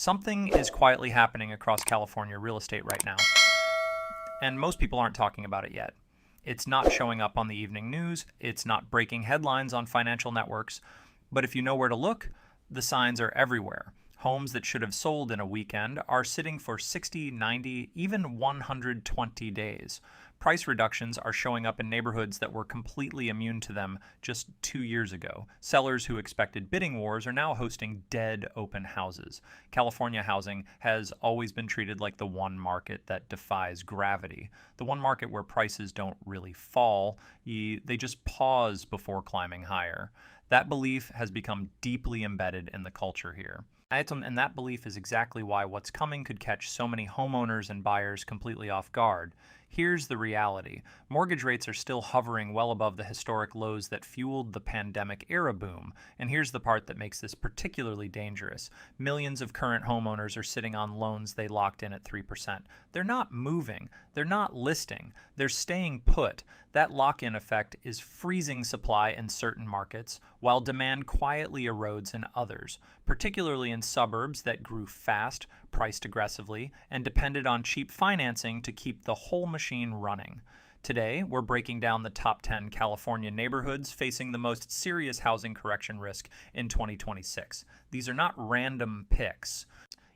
Something is quietly happening across California real estate right now, and most people aren't talking about it yet. It's not showing up on the evening news, it's not breaking headlines on financial networks, but if you know where to look, the signs are everywhere. Homes that should have sold in a weekend are sitting for 60, 90, even 120 days. Price reductions are showing up in neighborhoods that were completely immune to them just 2 years ago. Sellers who expected bidding wars are now hosting dead open houses. California housing has always been treated like the one market that defies gravity. The one market where prices don't really fall, they just pause before climbing higher. That belief has become deeply embedded in the culture here. And that belief is exactly why what's coming could catch so many homeowners and buyers completely off guard. Here's the reality. Mortgage rates are still hovering well above the historic lows that fueled the pandemic-era boom. And here's the part that makes this particularly dangerous. Millions of current homeowners are sitting on loans they locked in at 3%. They're not moving. They're not listing. They're staying put. That lock-in effect is freezing supply in certain markets, while demand quietly erodes in others, particularly in suburbs that grew fast, priced aggressively, and depended on cheap financing to keep the whole machine running. Today, we're breaking down the top 10 California neighborhoods facing the most serious housing correction risk in 2026. These are not random picks.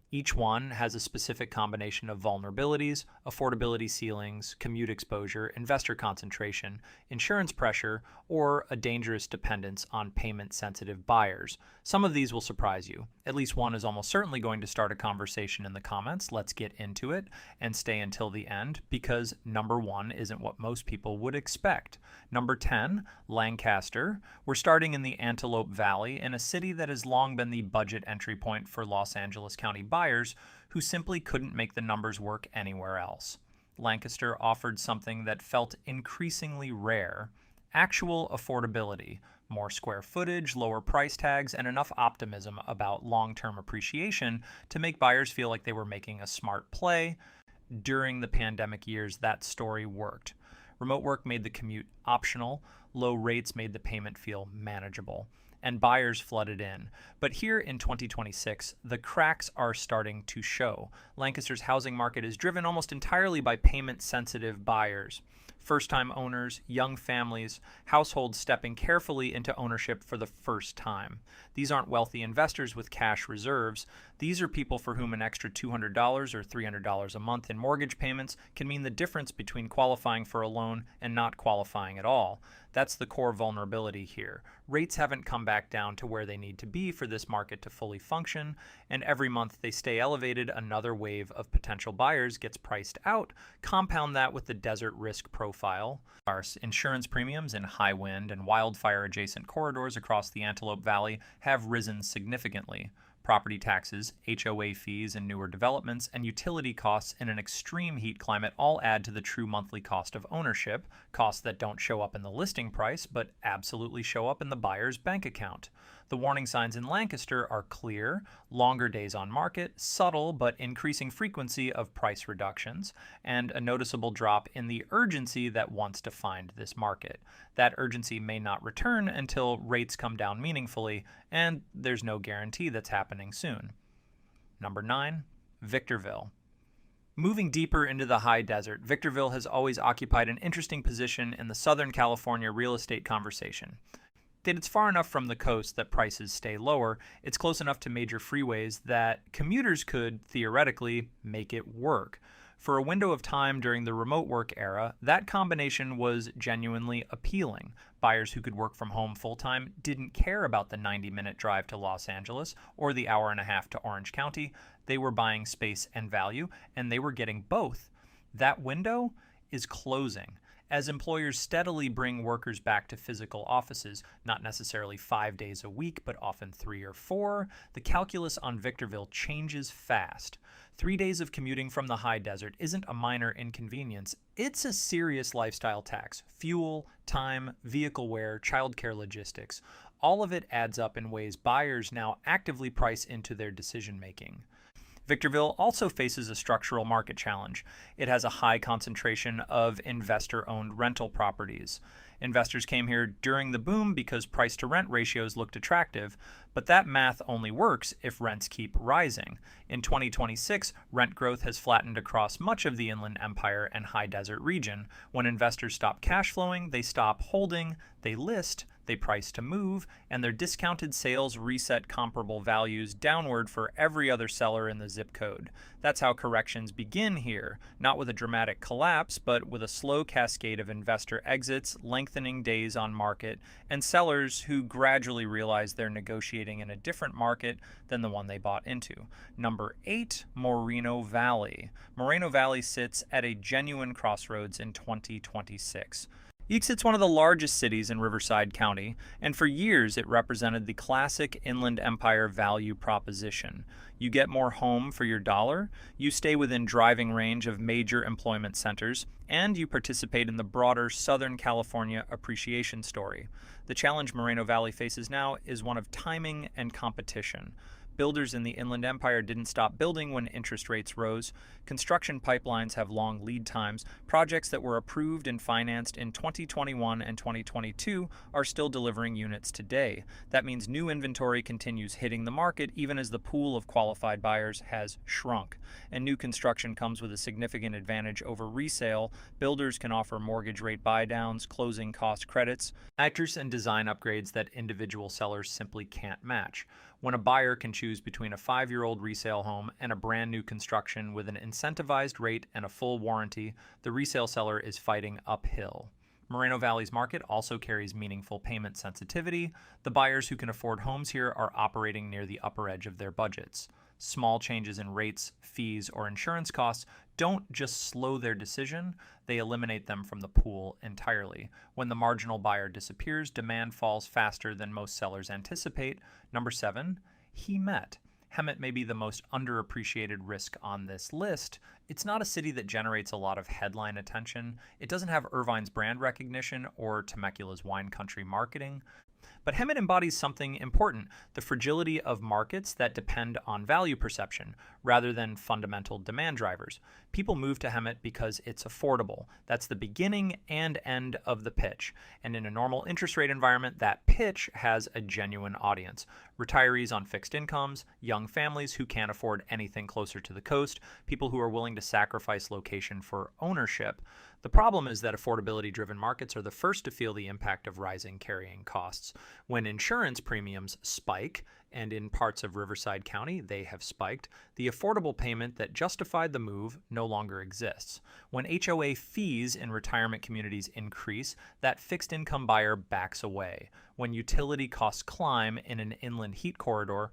Each one has a specific combination of vulnerabilities, affordability ceilings, commute exposure, investor concentration, insurance pressure, or a dangerous dependence on payment-sensitive buyers. Some of these will surprise you. At least one is almost certainly going to start a conversation in the comments. Let's get into it and stay until the end, because number 1 isn't what most people would expect. Number 10, Lancaster. We're starting in the Antelope Valley, in a city that has long been the budget entry point for Los Angeles County buyers who simply couldn't make the numbers work anywhere else. Lancaster offered something that felt increasingly rare: actual affordability, more square footage, lower price tags, and enough optimism about long-term appreciation to make buyers feel like they were making a smart play. During the pandemic years, that story worked. Remote work made the commute optional, low rates made the payment feel manageable, and buyers flooded in. But here in 2026, the cracks are starting to show. Lancaster's housing market is driven almost entirely by payment-sensitive buyers. First-time owners, young families, households stepping carefully into ownership for the first time. These aren't wealthy investors with cash reserves. These are people for whom an extra $200 or $300 a month in mortgage payments can mean the difference between qualifying for a loan and not qualifying at all. That's the core vulnerability here. Rates haven't come back down to where they need to be for this market to fully function, and every month they stay elevated, another wave of potential buyers gets priced out. Compound that with the desert risk profile. Our insurance premiums in high wind and wildfire-adjacent corridors across the Antelope Valley have risen significantly. Property taxes, HOA fees in newer developments, and utility costs in an extreme heat climate all add to the true monthly cost of ownership, costs that don't show up in the listing price but absolutely show up in the buyer's bank account. The warning signs in Lancaster are clear: longer days on market, subtle but increasing frequency of price reductions, and a noticeable drop in the urgency that once defined this market. That urgency may not return until rates come down meaningfully, and there's no guarantee that's happening soon. Number 9, Victorville. Moving deeper into the high desert, Victorville has always occupied an interesting position in the Southern California real estate conversation. It's far enough from the coast that prices stay lower. It's close enough to major freeways that commuters could, theoretically, make it work. For a window of time during the remote work era, that combination was genuinely appealing. Buyers who could work from home full-time didn't care about the 90-minute drive to Los Angeles or the hour and a half to Orange County. They were buying space and value, and they were getting both. That window is closing. As employers steadily bring workers back to physical offices, not necessarily 5 days a week, but often 3 or 4, the calculus on Victorville changes fast. 3 days of commuting from the high desert isn't a minor inconvenience. It's a serious lifestyle tax. Fuel, time, vehicle wear, childcare logistics. All of it adds up in ways buyers now actively price into their decision-making. Victorville also faces a structural market challenge. It has a high concentration of investor-owned rental properties. Investors came here during the boom because price-to-rent ratios looked attractive, but that math only works if rents keep rising. In 2026, rent growth has flattened across much of the Inland Empire and high desert region. When investors stop cash flowing, they stop holding, they list, they price to move, and their discounted sales reset comparable values downward for every other seller in the zip code. That's how corrections begin here, not with a dramatic collapse, but with a slow cascade of investor exits, lengthening days on market, and sellers who gradually realize they're negotiating in a different market than the one they bought into. Number 8, Moreno Valley. Moreno Valley sits at a genuine crossroads in 2026. It's one of the largest cities in Riverside County, and for years it represented the classic Inland Empire value proposition. You get more home for your dollar, you stay within driving range of major employment centers, and you participate in the broader Southern California appreciation story. The challenge Moreno Valley faces now is one of timing and competition. Builders in the Inland Empire didn't stop building when interest rates rose. Construction pipelines have long lead times. Projects that were approved and financed in 2021 and 2022 are still delivering units today. That means new inventory continues hitting the market even as the pool of qualified buyers has shrunk. And new construction comes with a significant advantage over resale. Builders can offer mortgage rate buydowns, closing cost credits, features and design upgrades that individual sellers simply can't match. When a buyer can choose between a 5-year-old resale home and a brand new construction with an incentivized rate and a full warranty, the resale seller is fighting uphill. Moreno Valley's market also carries meaningful payment sensitivity. The buyers who can afford homes here are operating near the upper edge of their budgets. Small changes in rates, fees, or insurance costs don't just slow their decision, they eliminate them from the pool entirely. When the marginal buyer disappears, demand falls faster than most sellers anticipate. Number 7, Hemet. Hemet may be the most underappreciated risk on this list. It's not a city that generates a lot of headline attention. It doesn't have Irvine's brand recognition or Temecula's wine country marketing. But Hemet embodies something important, the fragility of markets that depend on value perception rather than fundamental demand drivers. People move to Hemet because it's affordable. That's the beginning and end of the pitch. And in a normal interest rate environment, that pitch has a genuine audience. Retirees on fixed incomes, young families who can't afford anything closer to the coast, people who are willing to sacrifice location for ownership. The problem is that affordability-driven markets are the first to feel the impact of rising carrying costs. When insurance premiums spike, and in parts of Riverside County they have spiked, the affordable payment that justified the move no longer exists. When HOA fees in retirement communities increase, that fixed income buyer backs away. When utility costs climb in an inland heat corridor,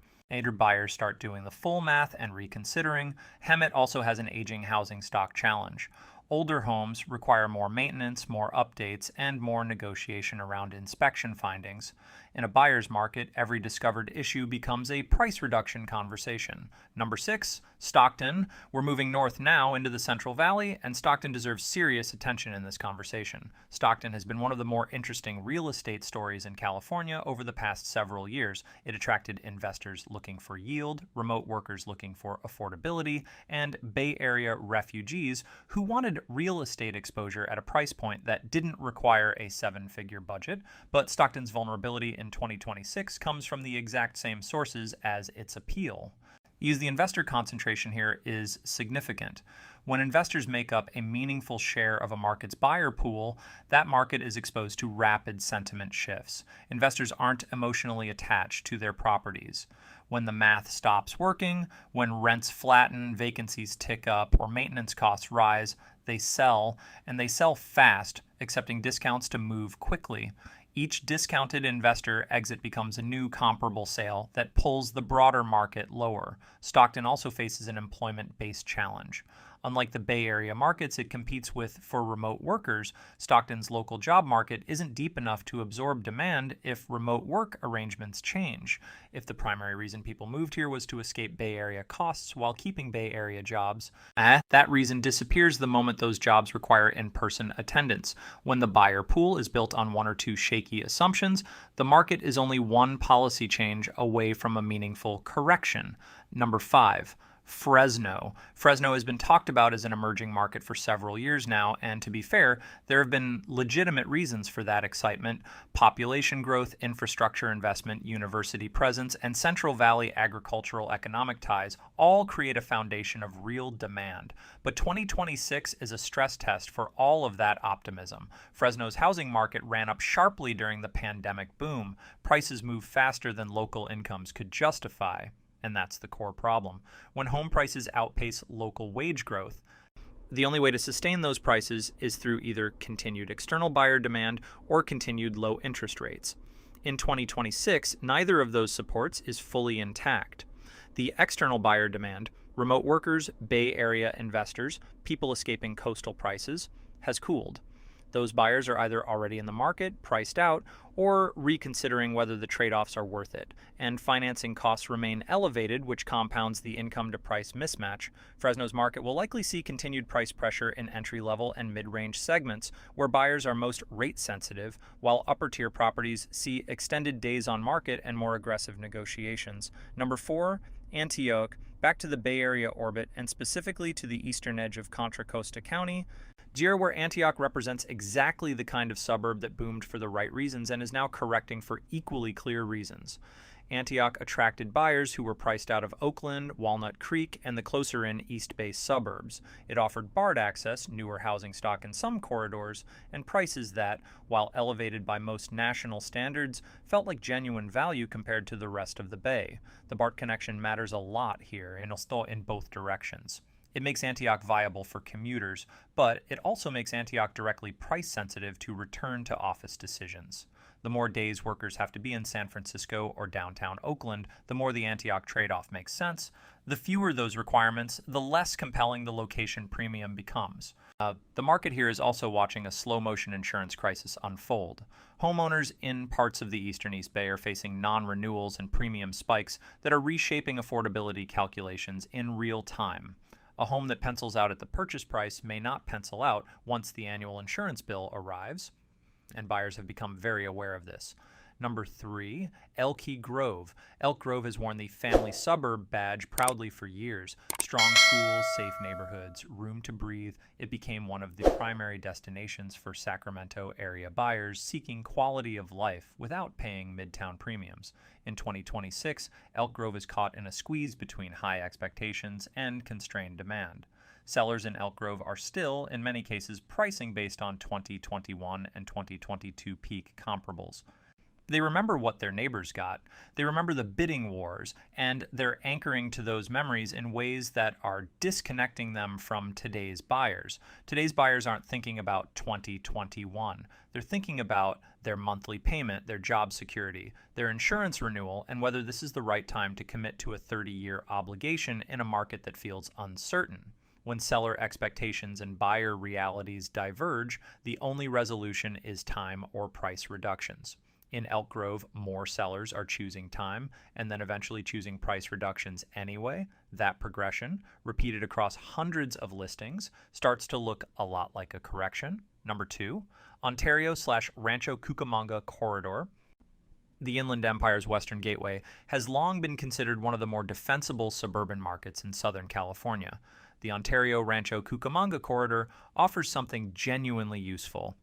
buyers start doing the full math and reconsidering. Hemet also has an aging housing stock challenge. Older homes require more maintenance, more updates, and more negotiation around inspection findings. In a buyer's market, every discovered issue becomes a price reduction conversation. Number 6, Stockton. We're moving north now into the Central Valley, and Stockton deserves serious attention in this conversation. Stockton has been one of the more interesting real estate stories in California over the past several years. It attracted investors looking for yield, remote workers looking for affordability, and Bay Area refugees who wanted real estate exposure at a price point that didn't require a 7-figure budget. But Stockton's vulnerability in 2026 comes from the exact same sources as its appeal. The investor concentration here is significant. When investors make up a meaningful share of a market's buyer pool, that market is exposed to rapid sentiment shifts. Investors aren't emotionally attached to their properties. When the math stops working, when rents flatten, vacancies tick up, or maintenance costs rise, they sell, and they sell fast, accepting discounts to move quickly. Each discounted investor exit becomes a new comparable sale that pulls the broader market lower. Stockton also faces an employment-based challenge. Unlike the Bay Area markets it competes with for remote workers, Stockton's local job market isn't deep enough to absorb demand if remote work arrangements change. If the primary reason people moved here was to escape Bay Area costs while keeping Bay Area jobs, that reason disappears the moment those jobs require in-person attendance. When the buyer pool is built on one or two shaky assumptions, the market is only one policy change away from a meaningful correction. Number 5. Fresno. Fresno has been talked about as an emerging market for several years now, and to be fair, there have been legitimate reasons for that excitement. Population growth, infrastructure investment, university presence, and Central Valley agricultural economic ties all create a foundation of real demand. But 2026 is a stress test for all of that optimism. Fresno's housing market ran up sharply during the pandemic boom. Prices moved faster than local incomes could justify. And that's the core problem. When home prices outpace local wage growth, the only way to sustain those prices is through either continued external buyer demand or continued low interest rates. In 2026, neither of those supports is fully intact. The external buyer demand, remote workers, Bay Area investors, people escaping coastal prices, has cooled. Those buyers are either already in the market, priced out, or reconsidering whether the trade-offs are worth it. And financing costs remain elevated, which compounds the income-to-price mismatch. Fresno's market will likely see continued price pressure in entry-level and mid-range segments, where buyers are most rate-sensitive, while upper-tier properties see extended days on market and more aggressive negotiations. Number 4, Antioch, back to the Bay Area orbit, and specifically to the eastern edge of Contra Costa County, where Antioch represents exactly the kind of suburb that boomed for the right reasons and is now correcting for equally clear reasons. Antioch attracted buyers who were priced out of Oakland, Walnut Creek, and the closer-in East Bay suburbs. It offered BART access, newer housing stock in some corridors, and prices that, while elevated by most national standards, felt like genuine value compared to the rest of the Bay. The BART connection matters a lot here, and in both directions. It makes Antioch viable for commuters, but it also makes Antioch directly price-sensitive to return-to-office decisions. The more days workers have to be in San Francisco or downtown Oakland, the more the Antioch trade-off makes sense. The fewer those requirements, the less compelling the location premium becomes. The market here is also watching a slow-motion insurance crisis unfold. Homeowners in parts of the eastern East Bay are facing non-renewals and premium spikes that are reshaping affordability calculations in real time. A home that pencils out at the purchase price may not pencil out once the annual insurance bill arrives, and buyers have become very aware of this. Number 3, Elk Grove. Elk Grove has worn the family suburb badge proudly for years. Strong schools, safe neighborhoods, room to breathe. It became one of the primary destinations for Sacramento area buyers seeking quality of life without paying midtown premiums. In 2026, Elk Grove is caught in a squeeze between high expectations and constrained demand. Sellers in Elk Grove are still, in many cases, pricing based on 2021 and 2022 peak comparables. They remember what their neighbors got. They remember the bidding wars, and they're anchoring to those memories in ways that are disconnecting them from today's buyers. Today's buyers aren't thinking about 2021. They're thinking about their monthly payment, their job security, their insurance renewal, and whether this is the right time to commit to a 30-year obligation in a market that feels uncertain. When seller expectations and buyer realities diverge, the only resolution is time or price reductions. In Elk Grove, more sellers are choosing time and then eventually choosing price reductions anyway. That progression, repeated across hundreds of listings, starts to look a lot like a correction. Number 2, Ontario/Rancho Cucamonga corridor. The Inland Empire's Western Gateway has long been considered one of the more defensible suburban markets in Southern California. The Ontario-Rancho Cucamonga corridor offers something genuinely useful: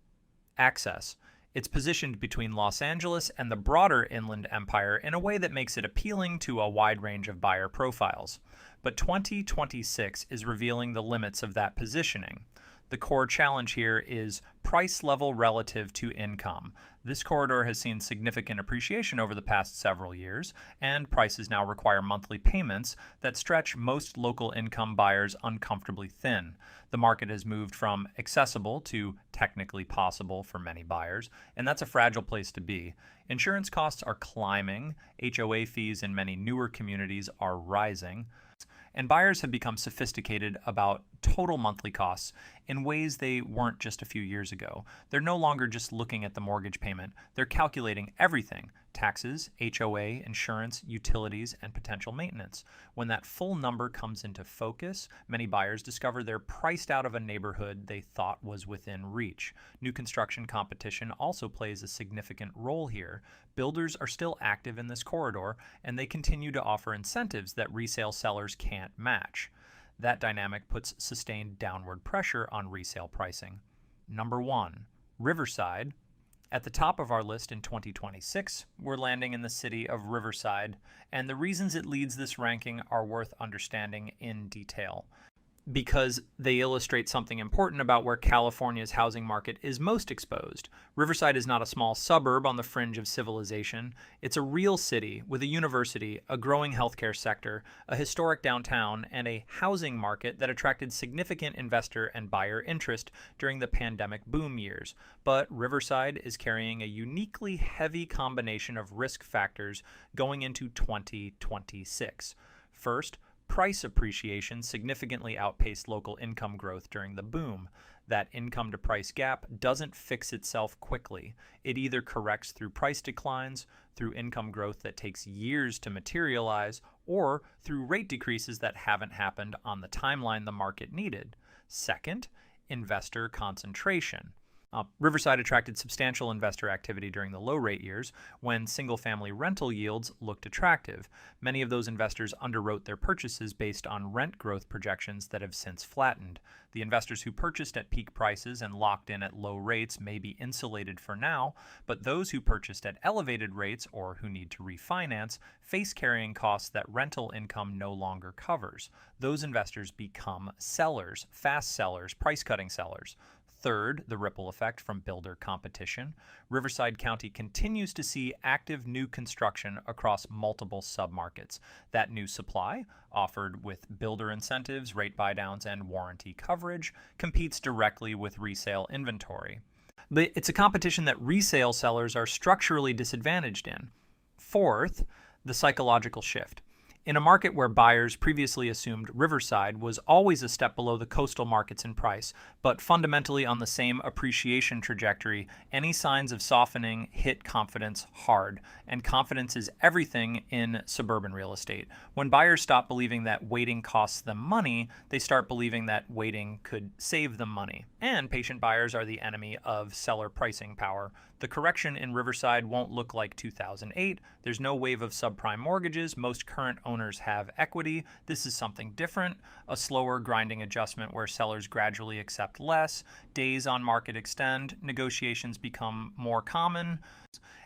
access. It's positioned between Los Angeles and the broader Inland Empire in a way that makes it appealing to a wide range of buyer profiles. But 2026 is revealing the limits of that positioning. The core challenge here is price level relative to income. This corridor has seen significant appreciation over the past several years, and prices now require monthly payments that stretch most local income buyers uncomfortably thin. The market has moved from accessible to technically possible for many buyers, and that's a fragile place to be. Insurance costs are climbing, HOA fees in many newer communities are rising, and buyers have become sophisticated about total monthly costs in ways they weren't just a few years ago. They're no longer just looking at the mortgage payment. They're calculating everything: taxes, HOA, insurance, utilities, and potential maintenance. When that full number comes into focus, many buyers discover they're priced out of a neighborhood they thought was within reach. New construction competition also plays a significant role here. Builders are still active in this corridor, and they continue to offer incentives that resale sellers can't match. That dynamic puts sustained downward pressure on resale pricing. Number 1, Riverside. At the top of our list in 2026, we're landing in the city of Riverside, and the reasons it leads this ranking are worth understanding in detail, because they illustrate something important about where California's housing market is most exposed. Riverside is not a small suburb on the fringe of civilization. It's a real city with a university, a growing healthcare sector, a historic downtown, and a housing market that attracted significant investor and buyer interest during the pandemic boom years. But Riverside is carrying a uniquely heavy combination of risk factors going into 2026. First, price appreciation significantly outpaced local income growth during the boom. That income to price gap doesn't fix itself quickly. It either corrects through price declines, through income growth that takes years to materialize, or through rate decreases that haven't happened on the timeline the market needed. Second, investor concentration. Riverside attracted substantial investor activity during the low-rate years when single-family rental yields looked attractive. Many of those investors underwrote their purchases based on rent growth projections that have since flattened. The investors who purchased at peak prices and locked in at low rates may be insulated for now, but those who purchased at elevated rates or who need to refinance face carrying costs that rental income no longer covers. Those investors become sellers, fast sellers, price-cutting sellers. Third, the ripple effect from builder competition. Riverside County continues to see active new construction across multiple submarkets. That new supply, offered with builder incentives, rate buydowns, and warranty coverage, competes directly with resale inventory. But it's a competition that resale sellers are structurally disadvantaged in. Fourth, the psychological shift. In a market where buyers previously assumed Riverside was always a step below the coastal markets in price, but fundamentally on the same appreciation trajectory, any signs of softening hit confidence hard, and confidence is everything in suburban real estate. When buyers stop believing that waiting costs them money, they start believing that waiting could save them money. And patient buyers are the enemy of seller pricing power. The correction in Riverside won't look like 2008. There's no wave of subprime mortgages. Most current owners have equity. This is something different, a slower grinding adjustment where sellers gradually accept less, days on market extend, negotiations become more common,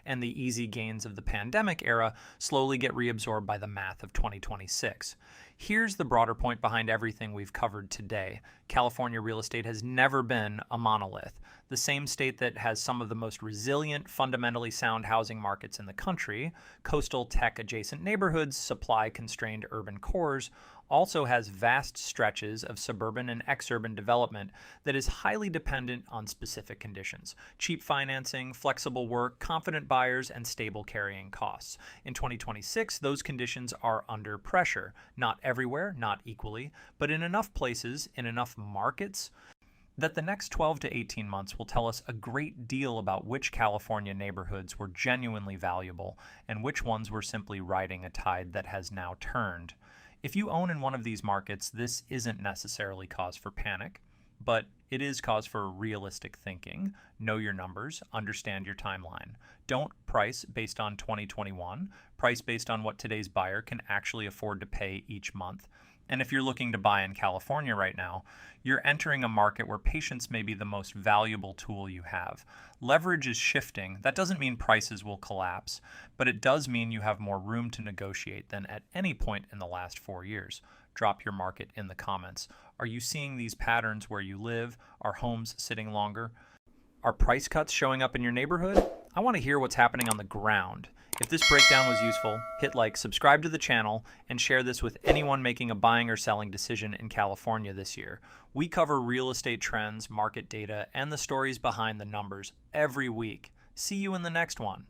and the easy gains of the pandemic era slowly get reabsorbed by the math of 2026. Here's the broader point behind everything we've covered today. California real estate has never been a monolith. The same state that has some of the most resilient, fundamentally sound housing markets in the country, coastal tech-adjacent neighborhoods, supply-constrained urban cores, also has vast stretches of suburban and exurban development that is highly dependent on specific conditions: cheap financing, flexible work, confident buyers, and stable carrying costs. In 2026, those conditions are under pressure. Not everywhere, not equally, but in enough places, in enough markets, that the next 12 to 18 months will tell us a great deal about which California neighborhoods were genuinely valuable and which ones were simply riding a tide that has now turned. If you own in one of these markets, this isn't necessarily cause for panic, but it is cause for realistic thinking. Know your numbers, understand your timeline. Don't price based on 2021, price based on what today's buyer can actually afford to pay each month. And if you're looking to buy in California right now, you're entering a market where patience may be the most valuable tool you have. Leverage is shifting. That doesn't mean prices will collapse, but it does mean you have more room to negotiate than at any point in the last 4 years. Drop your market in the comments. Are you seeing these patterns where you live? Are homes sitting longer? Are price cuts showing up in your neighborhood? I want to hear what's happening on the ground. If this breakdown was useful, hit like, subscribe to the channel, and share this with anyone making a buying or selling decision in California this year. We cover real estate trends, market data, and the stories behind the numbers every week. See you in the next one.